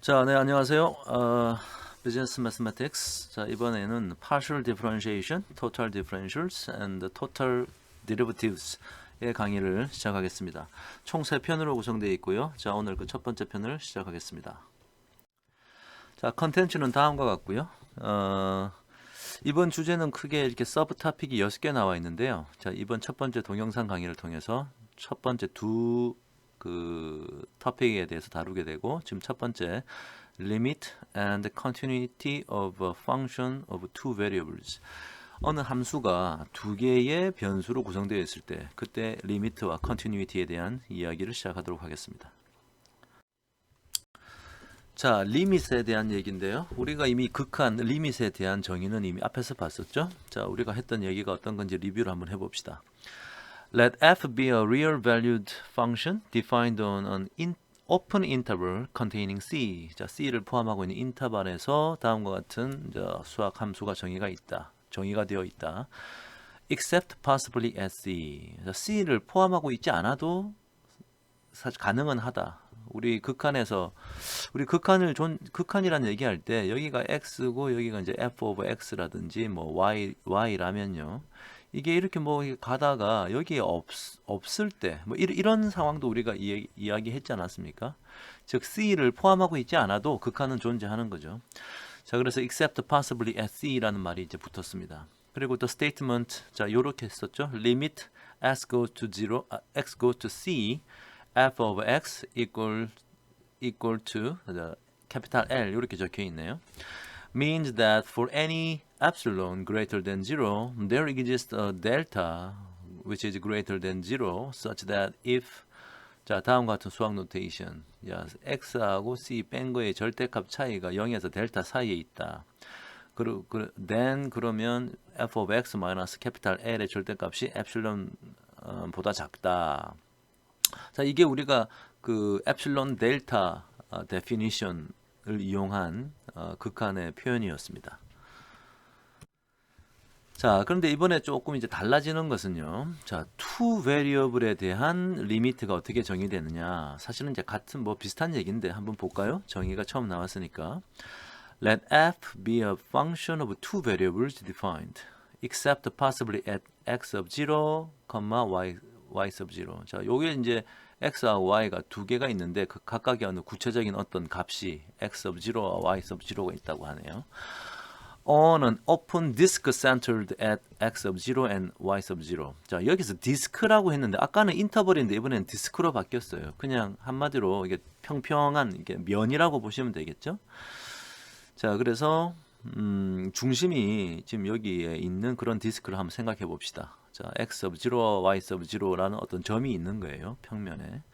자, 네, 안녕하세요. Business Mathematics. 자, 이번에는 Partial Differentiation, Total Differentials, and Total Derivatives의 강의를 시작하겠습니다. 총 3편으로 구성되어 있고요. 자, 오늘 그 첫 번째 편을 시작하겠습니다. 자, 컨텐츠는 다음과 같고요. 이번 주제는 크게 이렇게 서브 토픽이 6개 나와 있는데요. 자, 이번 첫 번째 동영상 강의를 통해서 첫 번째 두 토픽에 대해서 다루게 되고, 지금 첫 번째 limit and continuity of a function of two variables. 어느 함수가 두 개의 변수로 구성되어 있을 때 그때 리미트와 컨티뉴이티에 대한 이야기를 시작하도록 하겠습니다. 자, 리밋에 대한 얘기인데요. 우리가 이미 극한 리밋에 대한 정의는 이미 앞에서 봤었죠. 자, 우리가 했던 얘기가 어떤 건지 리뷰를 한번 해봅시다. Let f be a real valued function defined on an open interval containing c. 자, c를 포함하고 있는 인터벌에서 다음과 같은 수학 함수가 정의가 되어 있다. Except possibly at c. 자, c를 포함하고 있지 않아도 사실 가능은 하다. 우리 극한이라는 얘기할 때 여기가 x고 여기가 이제 f of x라든지 뭐 y라면요. 이게 이렇게 뭐 가다가 여기에 없을 때 뭐 이런 상황도 우리가 이야기했지 않았습니까? 즉 c를 포함하고 있지 않아도 극한은 존재하는 거죠. 자, 그래서 except possibly at c라는 말이 이제 붙었습니다. 그리고 또 statement, 자, 요렇게 했었죠. limit x goes to c f of x equal to capital L 이렇게 적혀 있네요. Means that for any epsilon greater than 0, there exists a delta which is greater than 0 such that if 자, 다음과 같은 수학 노테이션. 야, x하고 c 뺀 거의 절대값 차이가 0에서 델타 사이에 있다. then 그러면 f of x 마이너스 캐피탈 L의 절대값이 엡실론 보다 작다. 자, 이게 우리가 그 엡실론 델타 데피니션을 이용한 극한의 표현이었습니다. 자, 그런데 이번에 조금 이제 달라지는 것은요. 자, two variable에 대한 리미트가 어떻게 정의되느냐. 사실은 이제 같은 뭐 비슷한 얘기인데 한번 볼까요? 정의가 처음 나왔으니까. Let f be a function of two variables defined, except possibly at x of 0, y sub 0. 자, 요게 이제 x하고 y가 두 개가 있는데 그 각각의 어느 구체적인 어떤 값이 x of 0와 y sub 0가 있다고 하네요. On an open disk centered at x of 0 and y sub 0. 자, 여기서 디스크라고 했는데 아까는 인터벌인데 이번엔 디스크로 바뀌었어요. 그냥 한마디로 이게 평평한 이게 면이라고 보시면 되겠죠. 자, 그래서 중심이 지금 여기에 있는 그런 디스크를 한번 생각해 봅시다. 자, x of 0, y sub 0라는 어떤 점이 있는 거예요. 평면에.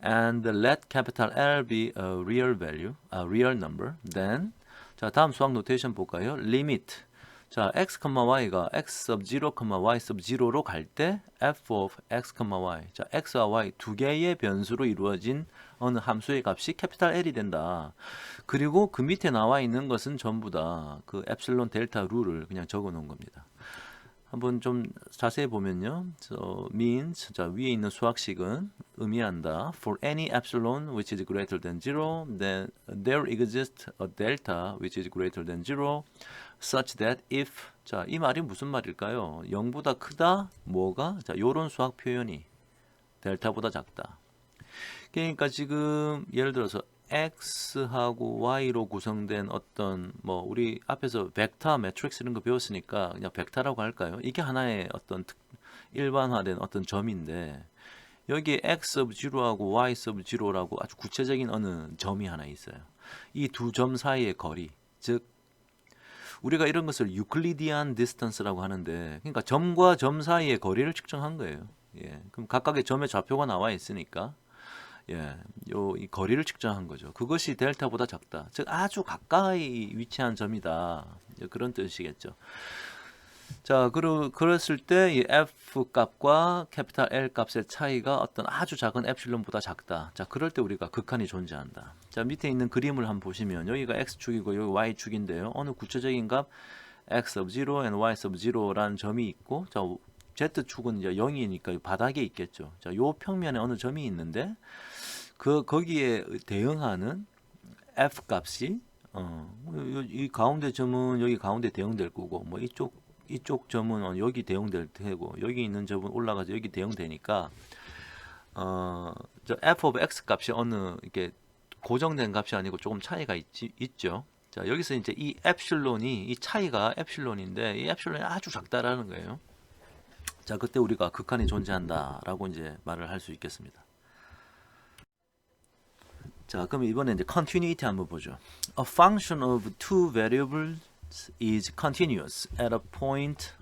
And let capital L be a real value, a real number. Then 자, 다음 수학 노테이션 볼까요? limit. 자, x, y가 x of 0, y sub 0로 갈 때 f of x, y. 자, x와 y 두 개의 변수로 이루어진 어느 함수의 값이 캐피탈 L이 된다. 그리고 그 밑에 나와 있는 것은 전부 다 그 엡실론 델타 룰을 그냥 적어 놓은 겁니다. 한번 좀 자세히 보면요. means, 자, 위에 있는 수학식은 의미한다. For any epsilon which is greater than 0, then there exists a delta which is greater than 0, such that if, 자, 이 말이 무슨 말일까요? 0보다 크다, 뭐가? 자, 요런 수학 표현이 델타보다 작다. 그러니까 지금 예를 들어서 x하고 y로 구성된 어떤 뭐 우리 앞에서 벡터 매트릭스 이런 거 배웠으니까 그냥 벡터라고 할까요? 이게 하나의 어떤 일반화된 어떤 점인데 여기에 x of 0하고 y of 0라고 아주 구체적인 어느 점이 하나 있어요. 이 두 점 사이의 거리, 즉 우리가 이런 것을 유클리디안 디스턴스라고 하는데 그러니까 점과 점 사이의 거리를 측정한 거예요. 예, 그럼 각각의 점의 좌표가 나와 있으니까 예, 이 거리를 측정한 거죠. 그것이 델타보다 작다. 즉 아주 가까이 위치한 점이다. 그런 뜻이겠죠. 자, 그랬을 때 이 f 값과 캐피탈 L 값의 차이가 어떤 아주 작은 엡실론보다 작다. 자, 그럴 때 우리가 극한이 존재한다. 자, 밑에 있는 그림을 한번 보시면 여기가 x축이고 여기 y축인데요. 어느 구체적인 값 x of 0 and y of 0라는 점이 있고 자, z축은 이제 0이니까 바닥에 있겠죠. 자, 요 평면에 어느 점이 있는데 거기에 대응하는 f 값이 이 가운데 점은 여기 가운데 대응될 거고 뭐 이쪽 점은 여기 대응될 테고 여기 있는 점은 올라가서 여기 대응되니까 저 f of x 값이 어느 이렇게 고정된 값이 아니고 조금 차이가 있죠. 자, 여기서 이제 이 엡실론이 이 차이가 엡실론인데 이 엡실론이 아주 작다라는 거예요. 자, 그때 우리가 극한이 존재한다라고 이제 말을 할 수 있겠습니다. 자, 그럼 이번에 이제 continuity 한번 보죠. A function of two variables is continuous at a point.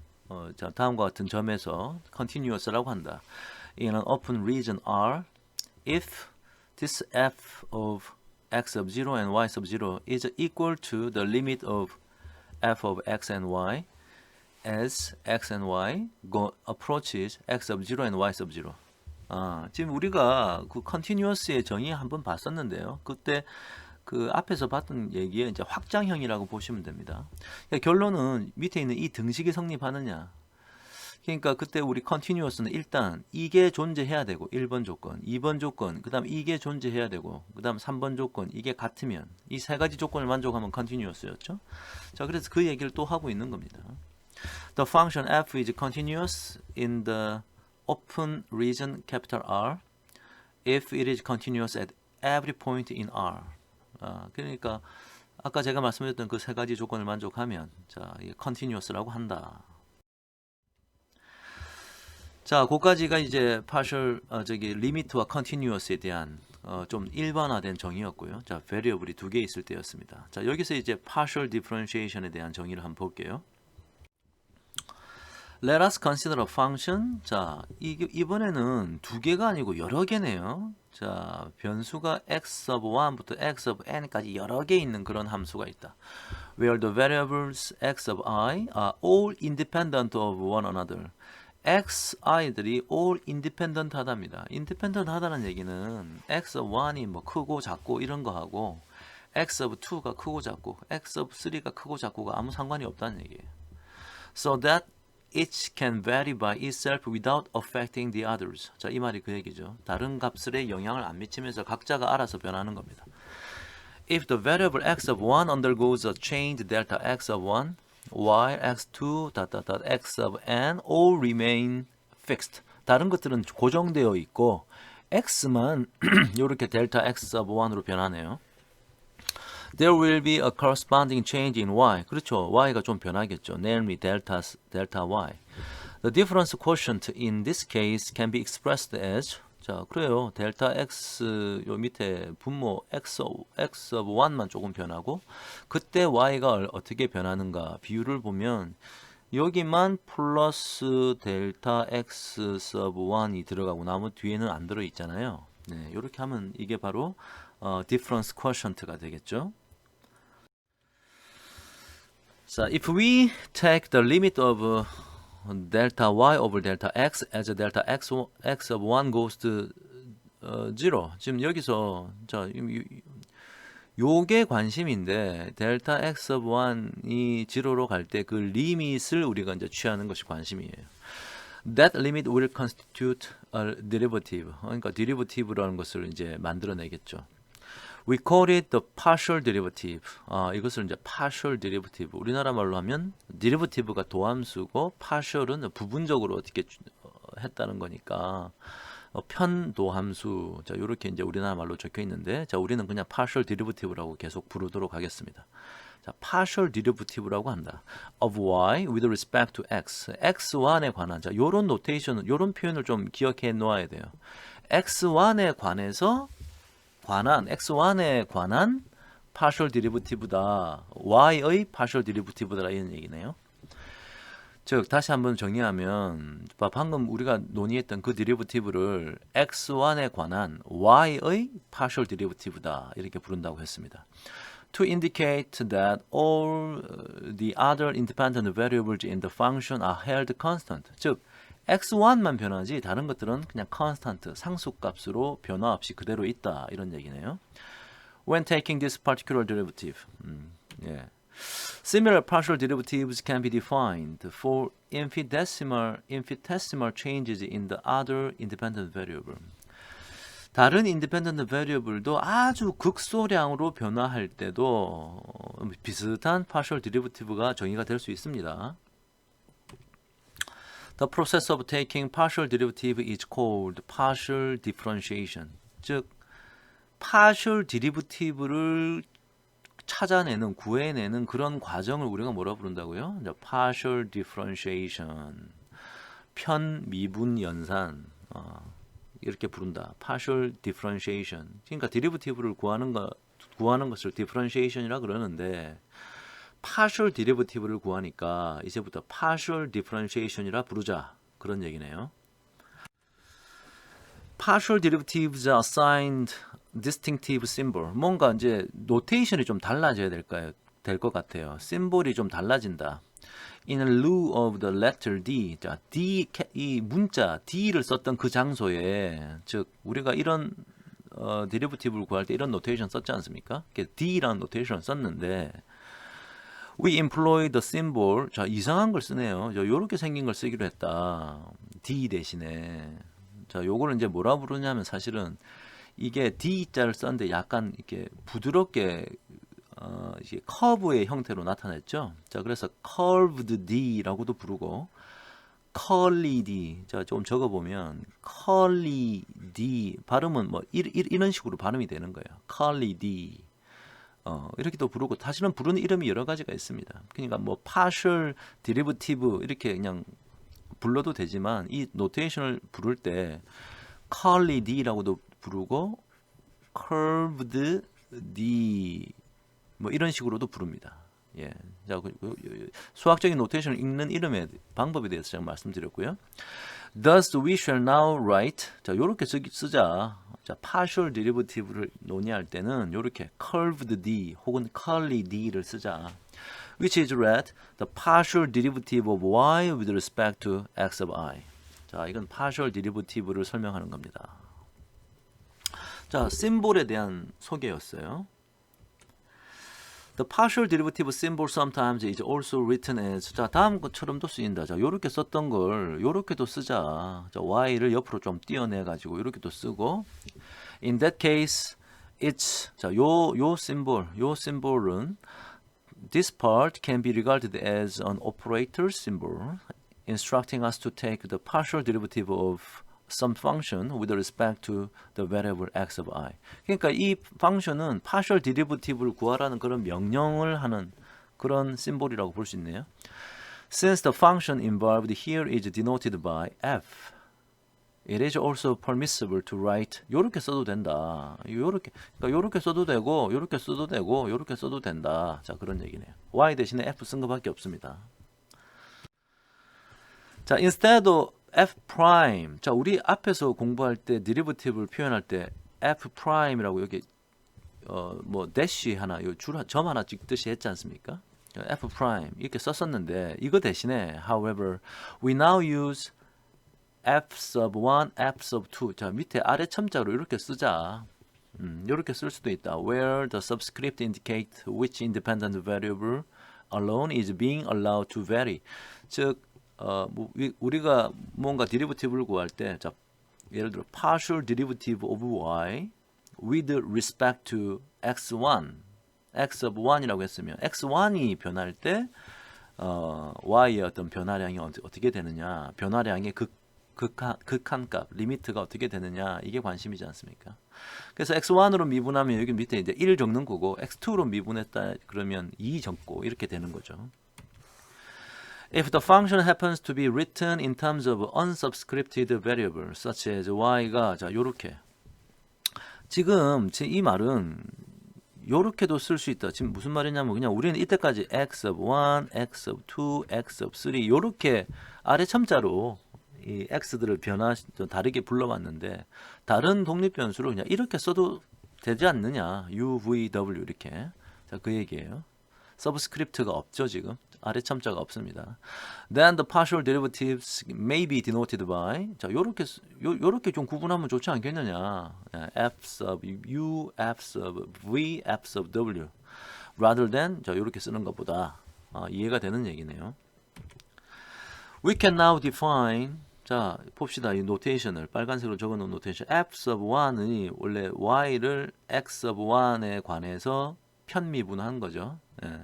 자, 다음과 같은 점에서 continuous라고 한다. In an open region R, if this f of x of 0 and y sub 0 is equal to the limit of f of x and y as x and y approaches x of 0 and y sub 0. 지금 우리가 그 continuous의 정의 한번 봤었는데요. 그때 그 앞에서 봤던 얘기에 이제 확장형이라고 보시면 됩니다. 그러니까 결론은 밑에 있는 이 등식이 성립하느냐. 그러니까 그때 우리 continuous는 일단 이게 존재해야 되고 1번 조건, 2번 조건, 그다음 이게 존재해야 되고 그다음 3번 조건 이게 같으면 이 세 가지 조건을 만족하면 continuous였죠. 자, 그래서 그 얘기를 또 하고 있는 겁니다. The function f is continuous in the open region capital R if it is continuous at every point in R. 그러니까 아까 제가 말씀드렸던 그 세 가지 조건을 만족하면 자, 이게 continuous라고 한다. 자, 그까지가 이제 partial limit와 continuous에 대한 좀 일반화된 정의였고요. 자, variable이 두 개 있을 때였습니다. 자, 여기서 이제 partial differentiation에 대한 정의를 한번 볼게요. Let us consider a function. 자, 이번에는 두 개가 아니고 여러 개네요. 자, 변수가 x of 1부터 x of n까지 여러 개 있는 그런 함수가 있다. Where the variables x of I are all independent of one another. xi들이 all independent 하답니다. independent 하다는 얘기는 x of 1이 뭐 크고 작고 이런 거 하고 x of 2가 크고 작고 x of 3가 크고 작고가 아무 상관이 없다는 얘기예요. So that each can vary by itself without affecting the others. 자, 이 말이 그 얘기죠. 다른 값들에 영향을 안 미치면서 각자가 알아서 변하는 겁니다. If the variable x of 1 undergoes a change delta x of 1, while x2, x of n all remain fixed. 다른 것들은 고정되어 있고 x만 이렇게 델타 x of 1으로 변하네요. There will be a corresponding change in y. 그렇죠. y가 좀 변하겠죠. Namely delta y. The difference quotient in this case can be expressed as 자, 그래요. 델타 x 요 밑에 분모 x of 1만 조금 변하고 그때 y가 어떻게 변하는가 비율을 보면 여기만 플러스 델타 x sub 1이 들어가고 나머지 뒤에는 안 들어 있잖아요. 네, 이렇게 하면 이게 바로 difference quotient가 되겠죠. 자, if we take the limit of delta y over delta x as delta x of 1 goes to 0. 지금 여기서 자, 요게 관심인데 델타 x of 1이 0로 갈 때 그 리밋을 우리가 이제 취하는 것이 관심이에요. That limit will constitute a derivative. 그러니까 derivative라는 것을 이제 만들어내겠죠. We call it the partial derivative. 이것을 이제 partial derivative. 우리나라 말로 하면 derivative가 도함수고 partial은 부분적으로 어떻게 했다는 거니까 편도함수. 자, 이렇게 이제 우리나라 말로 적혀 있는데 자, 우리는 그냥 partial derivative라고 계속 부르도록 하겠습니다. 자, partial derivative라고 한다. of y with respect to x. x1에 관한 자, 요런 노테이션, 요런 표현을 좀 기억해 놓아야 돼요. x1에 관해서 x1에 관한 partial derivative다. y의 partial derivative다 이런 얘기네요. 즉 다시 한번 정의하면 방금 우리가 논의했던 그 derivative를 x1에 관한 y의 partial derivative다 이렇게 부른다고 했습니다. To indicate that all the other independent variables in the function are held constant. 즉 x1만 변하지 다른 것들은 그냥 constant, 상수값으로 변화 없이 그대로 있다 이런 얘기네요. When taking this particular derivative, similar partial derivatives can be defined for infinitesimal changes in the other independent variable. 다른 independent variable도 아주 극소량으로 변화할 때도 비슷한 partial derivative가 정의가 될 수 있습니다. The process of taking partial derivative is called partial differentiation. 즉, partial derivative를 찾아내는, 구해내는 그런 과정을 우리가 뭐라 부른다고요? partial differentiation. 편미분 연산. 이렇게 부른다. partial differentiation. 그러니까 derivative를 구하는 것을 differentiation이라 그러는데 partial derivative를 구하니까 이제부터 partial differentiation이라 부르자. 그런 얘기네요. partial derivatives are assigned distinctive symbol. 뭔가 이제 노테이션이 좀 달라져야 될 것 같아요. 심볼이 좀 달라진다. In lieu of the letter D. 자, D 이 문자 D를 썼던 그 장소에, 즉 우리가 이런 데리버티브를 구할 때 이런 노테이션 썼지 않습니까? D라는 노테이션을 썼는데 we employ the symbol. 자, 이상한 걸 쓰네요. 요렇게 생긴 걸 쓰기로 했다. D 대신에. 자, 요거를 이제 뭐라 부르냐면 사실은 이게 D자를 썼는데 약간 이렇게 부드럽게 이게 커브의 형태로 나타냈죠. 자, 그래서 curved D라고도 부르고 curly D. 자, 좀 적어보면 curly D 발음은 뭐 이런 식으로 발음이 되는 거예요. curly D. 이렇게도 부르고 사실은 부르는 이름이 여러 가지가 있습니다. 그러니까 뭐 partial derivative 이렇게 그냥 불러도 되지만 이 노테이션을 부를 때 curly D라고도 부르고 curved D 뭐 이런 식으로도 부릅니다. 예. 자, 수학적인 노테이션을 읽는 이름의 방법에 대해서 제가 말씀드렸고요. Thus we shall now write. 자, 요렇게 쓰자. 자, partial derivative를 논의할 때는 요렇게 curved D 혹은 curly D를 쓰자. Which is read the partial derivative of y with respect to x of I. 자, 이건 partial derivative를 설명하는 겁니다. 자, 심볼에 대한 소개였어요. The partial derivative symbol sometimes is also written as. 자, 다음 것처럼도 쓰인다. 자, 요렇게 썼던 걸 요렇게도 쓰자. 자, y를 옆으로 좀 띄어내 가지고 요렇게도 쓰고. In that case, it's. 자, 요 심볼은 this part can be regarded as an operator symbol instructing us to take the partial derivative of some function with respect to the variable x of I. 그러니까 이 펑션은 partial derivative를 구하라는 그런 명령을 하는 그런 심볼이라고 볼 수 있네요. Since the function involved here is denoted by f, it is also permissible to write. 요렇게 써도 된다. 요렇게, 그러니까 요렇게 써도 되고, 요렇게 써도 되고, 요렇게 써도 된다. 자, 그런 얘기네요. y 대신에 f 쓴 것밖에 없습니다. 자, instead of f prime. 자, 우리 앞에서 공부할 때 데리버티브를 표현할 때 f prime이라고 여기 뭐 대시 하나, 요 점 하나 찍듯이 했지 않습니까? f prime 이렇게 썼었는데 이거 대신에 however we now use f sub 1, f sub 2. 자, 밑에 아래 첨자로 이렇게 쓰자. 이렇게 쓸 수도 있다. Where the subscript indicate which independent variable alone is being allowed to vary. 즉 우리가 뭔가 데리버티브를 구할 때, 자, 예를 들어 partial derivative of y with respect to x1, x of 1이라고 했으면 x1이 변할 때 y의 어떤 변화량이 어떻게 되느냐, 변화량의 극한값, 리미트가 어떻게 되느냐, 이게 관심이지 않습니까? 그래서 x1으로 미분하면 여기 밑에 이제 1 적는 거고, x2로 미분했다 그러면 2 적고 이렇게 되는 거죠. If the function happens to be written in terms of unsubscripted variable, such as y가, 자, 요렇게. 지금 이 말은 요렇게도 쓸 수 있다. 지금 무슨 말이냐면 그냥 우리는 이때까지 x of 1, x of 2, x of 3 요렇게 아래 첨자로 이 x들을 좀 다르게 불러왔는데 다른 독립변수로 그냥 이렇게 써도 되지 않느냐. u, v, w 이렇게. 자, 그 얘기예요. 서브스크립트가 없죠, 지금. 아래 첨자가 없습니다. Then the partial derivatives may be denoted by. 자, 요렇게 좀 구분하면 좋지 않겠느냐. f sub u, f sub v, f sub w. rather than 자, 요렇게 쓰는 것보다 이해가 되는 얘기네요. We can now define. 자, 봅시다. 이 노테이션을 빨간색으로 적어놓은 노테이션 f sub 1이 원래 y를 x sub 1에 관해서 편미분한 거죠. 예.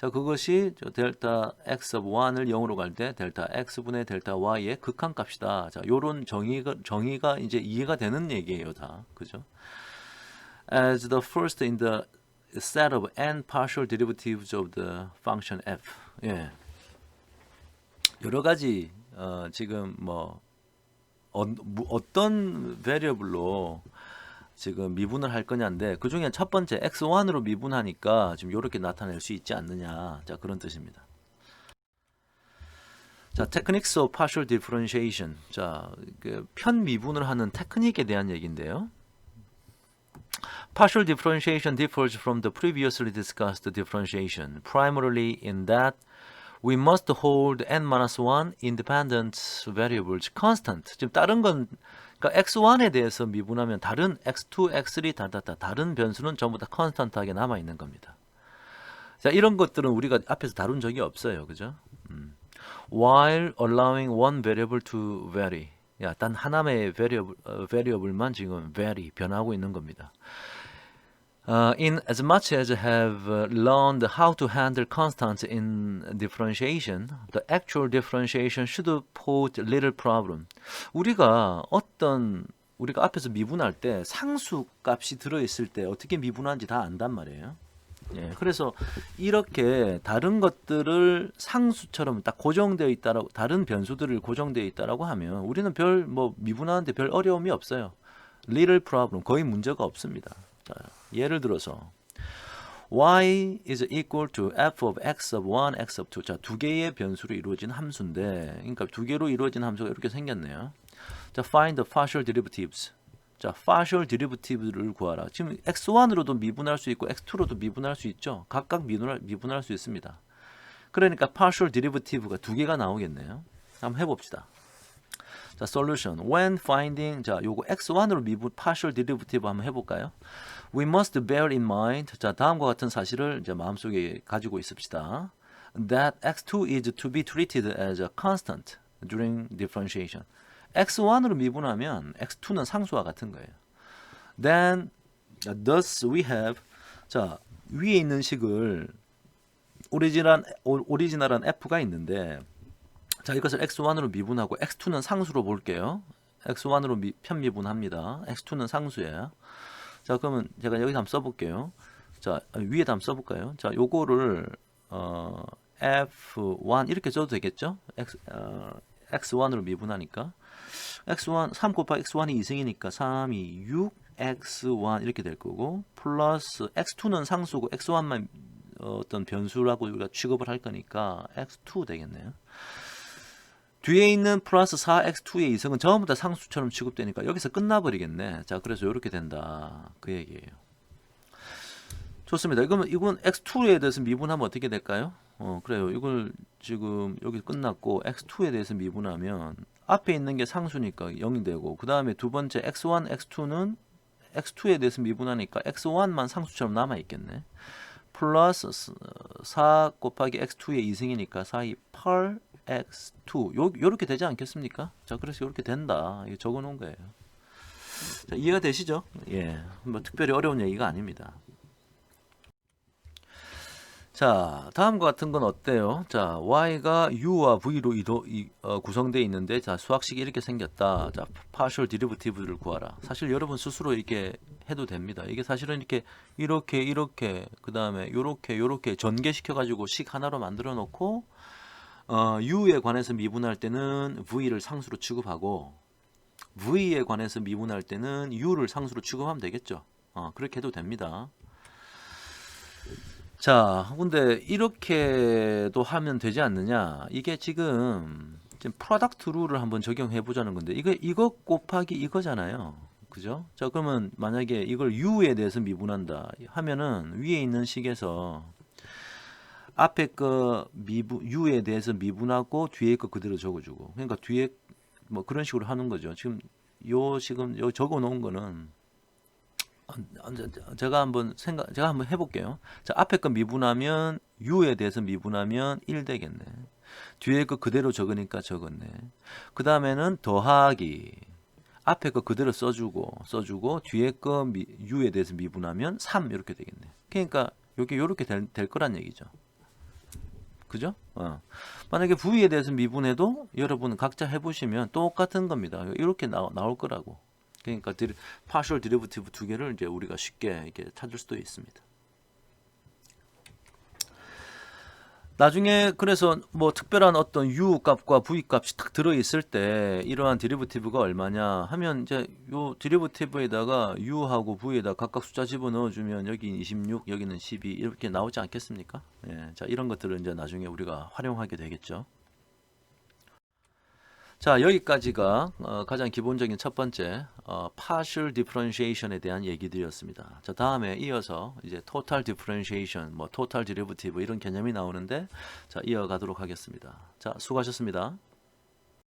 자, 그것이 저 델타 x sub 1을 0으로 갈 때 델타 x분의 델타 y의 극한값이다. 자, 요런 정의가 이제 이해가 되는 얘기예요, 다. 그죠? As the first in the set of n partial derivatives of the function f. 예. 여러 가지 지금 뭐 어떤 variable로 지금 미분을 할 거냐인데 그 중에 첫 번째 x1으로 미분하니까 지금 이렇게 나타낼 수 있지 않느냐. 자, 그런 뜻입니다. 자, techniques of partial differentiation. 자, 그 편미분을 하는 테크닉에 대한 얘기인데요. Partial differentiation differs from the previously discussed differentiation primarily in that we must hold n-1 independent variables constant. 지금 다른 건 그러니까 x1에 대해서 미분하면 다른 x2, x3 다른 변수는 전부 다 constant하게 남아 있는 겁니다. 자, 이런 것들은 우리가 앞에서 다룬 적이 없어요. 그죠? While allowing one variable to vary. 야, 단 하나의 variable만 지금 vary 변하고 있는 겁니다. In as much as have learned how to handle constants in differentiation, the actual differentiation should pose little problem. 우리가 앞에서 미분할 때 상수 값이 들어있을 때 어떻게 미분하는지 다 안단 말이에요. 예, 그래서 이렇게 다른 것들을 상수처럼 딱 고정되어 있다라고 다른 변수들을 고정되어 있다라고 하면 우리는 미분하는데 별 어려움이 없어요. little problem 거의 문제가 없습니다. 자, 예를 들어서 y is equal to f of x of 1, x of 2. 자, 두 개의 변수로 이루어진 함수인데, 그러니까 두 개로 이루어진 함수가 이렇게 생겼네요. 자, find the partial derivatives. 자, partial derivative를 구하라. 지금 x1으로도 미분할 수 있고 x2로도 미분할 수 있죠. 각각 미분할 수 있습니다. 그러니까 partial derivative가 두 개가 나오겠네요. 한번 해봅시다. 자, solution. When finding, 자, 요거 x1으로 미분 partial derivative 한번 해볼까요? We must bear in mind. 자, 다음과 같은 사실을 이제 마음속에 가지고 있읍시다. That x2 is to be treated as a constant during differentiation. x1으로 미분하면 x2는 상수와 같은 거예요. Then, thus we have. 자, 위에 있는 식을 오리지널한 f가 있는데. 자, 이것을 x1으로 미분하고 x2는 상수로 볼게요. x1으로 편미분합니다. x2는 상수예요. 자, 그러면 제가 여기서 한번 써볼게요. 자, 위에다 한번 써볼까요? 자, 요거를 f1 이렇게 써도 되겠죠? x1으로 미분하니까 x1 3 곱하기 x1이 2승이니까 3이 6 x1 이렇게 될 거고 플러스 x2는 상수고 x1만 어떤 변수라고 우리가 취급을 할 거니까 x2 되겠네요. 뒤에 있는 플러스 4x2의 이승은 전부 다 상수처럼 취급되니까 여기서 끝나버리겠네. 자, 그래서 이렇게 된다. 그 얘기예요. 좋습니다. 이건 x2에 대해서 미분하면 어떻게 될까요? 그래요. 이걸 지금 여기 끝났고 x2에 대해서 미분하면 앞에 있는 게 상수니까 0이 되고 그 다음에 두 번째 x1, x2는 x2에 대해서 미분하니까 x1만 상수처럼 남아있겠네. 플러스 4 곱하기 x2의 이승이니까 4, 2, 8 x2 요렇게 되지 않겠습니까? 자, 그래서 이렇게 된다. 이거 적어 놓은 거예요. 자, 이해가 되시죠? 예. 뭐 특별히 어려운 얘기가 아닙니다. 자, 다음과 같은 건 어때요? 자, y가 u와 v로 구성되어 있는데 자, 수학식이 이렇게 생겼다. 자, partial derivative를 구하라. 사실 여러분 스스로 이렇게 해도 됩니다. 이게 사실은 이렇게 그다음에 요렇게 전개시켜 가지고 식 하나로 만들어 놓고 u에 관해서 미분할 때는 v를 상수로 취급하고 v에 관해서 미분할 때는 u를 상수로 취급하면 되겠죠. 그렇게 해도 됩니다. 자, 근데 이렇게도 하면 되지 않느냐? 이게 지금 프로덕트 룰을 한번 적용해 보자는 건데 이거 곱하기 이거잖아요. 그죠? 자, 그러면 만약에 이걸 u에 대해서 미분한다 하면은 위에 있는 식에서 앞에 거 u에 대해서 미분하고 뒤에 거 그대로 적어주고 그러니까 뒤에 뭐 그런 식으로 하는 거죠. 지금 요 적어 놓은 거는 제가 한번 해볼게요. 자, 앞에 거 미분하면 u에 대해서 미분하면 1 되겠네. 뒤에 거 그대로 적으니까 적었네. 그 다음에는 더하기. 앞에 거 그대로 써주고 뒤에 거 u에 대해서 미분하면 3 이렇게 되겠네. 그러니까 여기 이렇게 될 거란 얘기죠. 그죠? 만약에 V에 대해서 미분해도 여러분 각자 해보시면 똑같은 겁니다. 이렇게 나올 거라고. 그러니까 partial derivative 두 개를 이제 우리가 쉽게 이렇게 찾을 수도 있습니다. 나중에 그래서 뭐 특별한 어떤 u 값과 v 값이 딱 들어 있을 때 이러한 데리버티브가 얼마냐 하면 이제 요 데리버티브에다가 u하고 v에다 각각 숫자 집어 넣어 주면 여기 26, 여기는 12 이렇게 나오지 않겠습니까? 예. 자, 이런 것들을 이제 나중에 우리가 활용하게 되겠죠. 자, 여기까지가 가장 기본적인 첫 번째 partial differentiation에 대한 얘기들이었습니다. 자, 다음에 이어서 이제 total differentiation, 뭐 total derivative 이런 개념이 나오는데 자, 이어가도록 하겠습니다. 자, 수고하셨습니다.